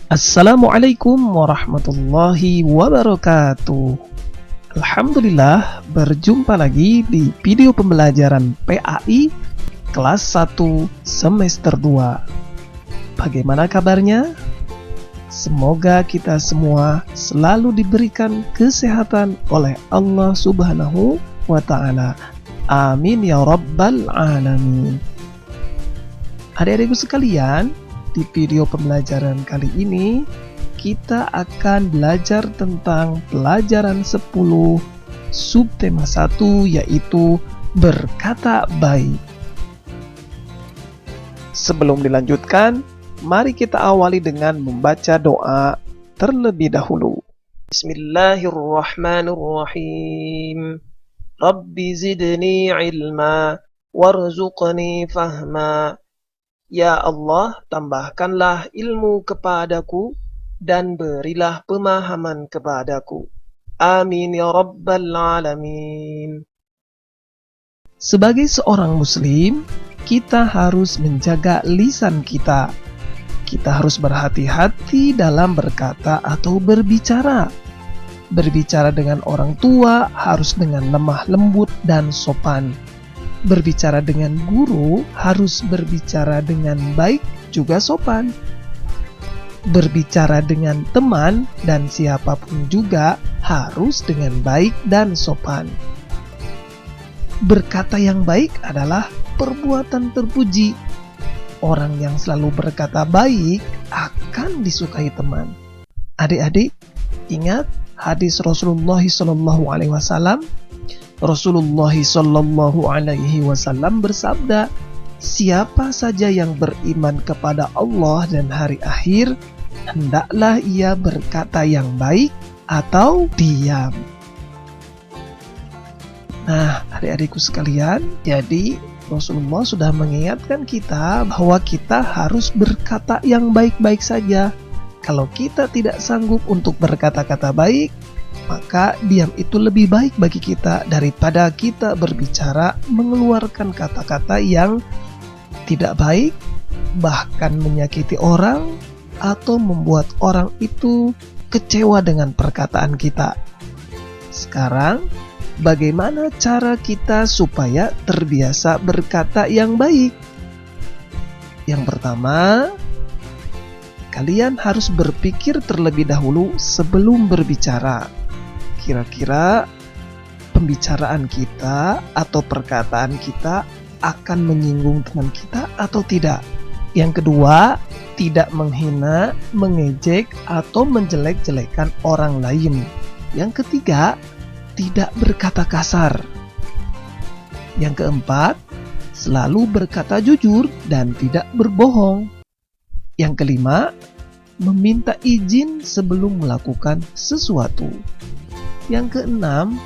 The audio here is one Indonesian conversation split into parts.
Assalamualaikum warahmatullahi wabarakatuh. Alhamdulillah, berjumpa lagi di video pembelajaran PAI kelas 1 semester 2. Bagaimana kabarnya? Semoga kita semua selalu diberikan kesehatan oleh Allah Subhanahu wa ta'ala. Amin ya rabbal alamin. Adik-adikku sekalian, di video pembelajaran kali ini kita akan belajar tentang pelajaran 10 subtema 1, yaitu berkata baik. Sebelum dilanjutkan, mari kita awali dengan membaca doa terlebih dahulu. Bismillahirrahmanirrahim. Rabbi zidni ilma warzuqni fahma. Ya Allah, tambahkanlah ilmu kepadaku dan berilah pemahaman kepadaku. Amin ya rabbal alamin. Sebagai seorang muslim, kita harus menjaga lisan kita. Kita harus berhati-hati dalam berkata atau berbicara. Berbicara dengan orang tua harus dengan lemah lembut dan sopan. Berbicara dengan guru harus berbicara dengan baik juga sopan. Berbicara dengan teman dan siapapun juga harus dengan baik dan sopan. Berkata yang baik adalah perbuatan terpuji. Orang yang selalu berkata baik akan disukai teman. Adik-adik, ingat hadis Rasulullah SAW. Rasulullah SAW bersabda, siapa saja yang beriman kepada Allah dan hari akhir, hendaklah ia berkata yang baik atau diam. Nah, adik-adikku sekalian, jadi Rasulullah sudah mengingatkan kita bahwa kita harus berkata yang baik-baik saja. Kalau kita tidak sanggup untuk berkata-kata baik, maka diam itu lebih baik bagi kita daripada kita berbicara mengeluarkan kata-kata yang tidak baik, bahkan menyakiti orang atau membuat orang itu kecewa dengan perkataan kita. Sekarang, bagaimana cara kita supaya terbiasa berkata yang baik? Yang pertama, kalian harus berpikir terlebih dahulu sebelum berbicara. Kira-kira pembicaraan kita atau perkataan kita akan menyinggung teman kita atau tidak. Yang kedua, tidak menghina, mengejek, atau menjelek-jelekan orang lain. Yang ketiga, tidak berkata kasar. Yang keempat, selalu berkata jujur dan tidak berbohong. Yang kelima, meminta izin sebelum melakukan sesuatu. Yang keenam,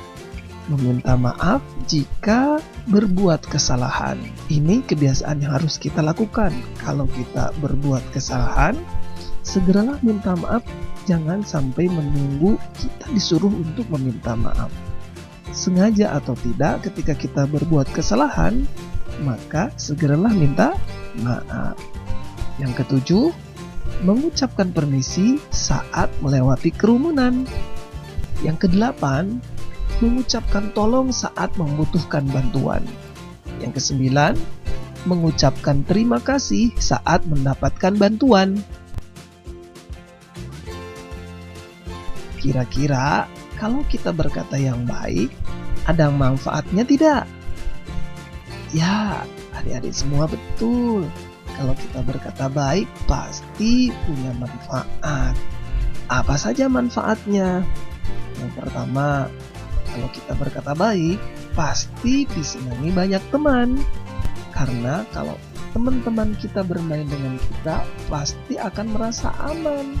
meminta maaf jika berbuat kesalahan. Ini kebiasaan yang harus kita lakukan. Kalau kita berbuat kesalahan, segeralah minta maaf. Jangan sampai menunggu kita disuruh untuk meminta maaf. Sengaja atau tidak, ketika kita berbuat kesalahan, maka segeralah minta maaf. Yang ketujuh, mengucapkan permisi saat melewati kerumunan. Yang kedelapan, mengucapkan tolong saat membutuhkan bantuan. Yang kesembilan, mengucapkan terima kasih saat mendapatkan bantuan. Kira-kira kalau kita berkata yang baik, ada manfaatnya tidak? Ya, adik-adik semua betul. Kalau kita berkata baik, pasti punya manfaat. Apa saja manfaatnya? Yang pertama, kalau kita berkata baik, pasti disenangi banyak teman. Karena kalau teman-teman kita bermain dengan kita, pasti akan merasa aman.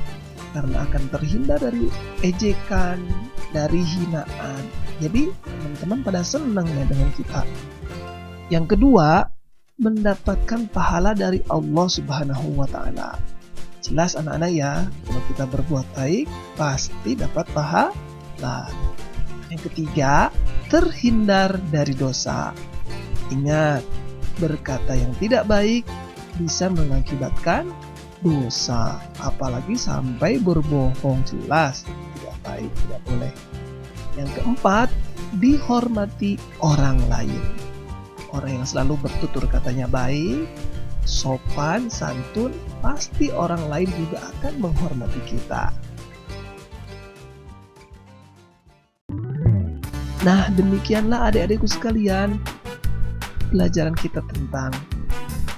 Karena akan terhindar dari ejekan, dari hinaan. Jadi teman-teman pada senang ya dengan kita. Yang kedua, mendapatkan pahala dari Allah Subhanahu wa ta'ala. Jelas anak-anak ya, kalau kita berbuat baik, pasti dapat pahala. Yang ketiga, terhindar dari dosa. Ingat, berkata yang tidak baik bisa mengakibatkan dosa, apalagi sampai berbohong, jelas tidak baik, tidak boleh. Yang keempat, dihormati orang lain. Orang yang selalu bertutur katanya baik, sopan, santun, pasti orang lain juga akan menghormati kita. Nah, demikianlah adik-adikku sekalian, pelajaran kita tentang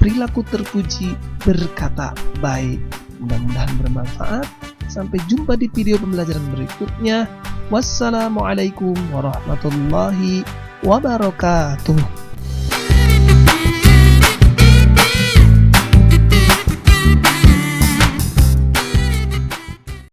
perilaku terpuji berkata baik. Mudah-mudahan bermanfaat. Sampai jumpa di video pembelajaran berikutnya. Wassalamualaikum warahmatullahi wabarakatuh.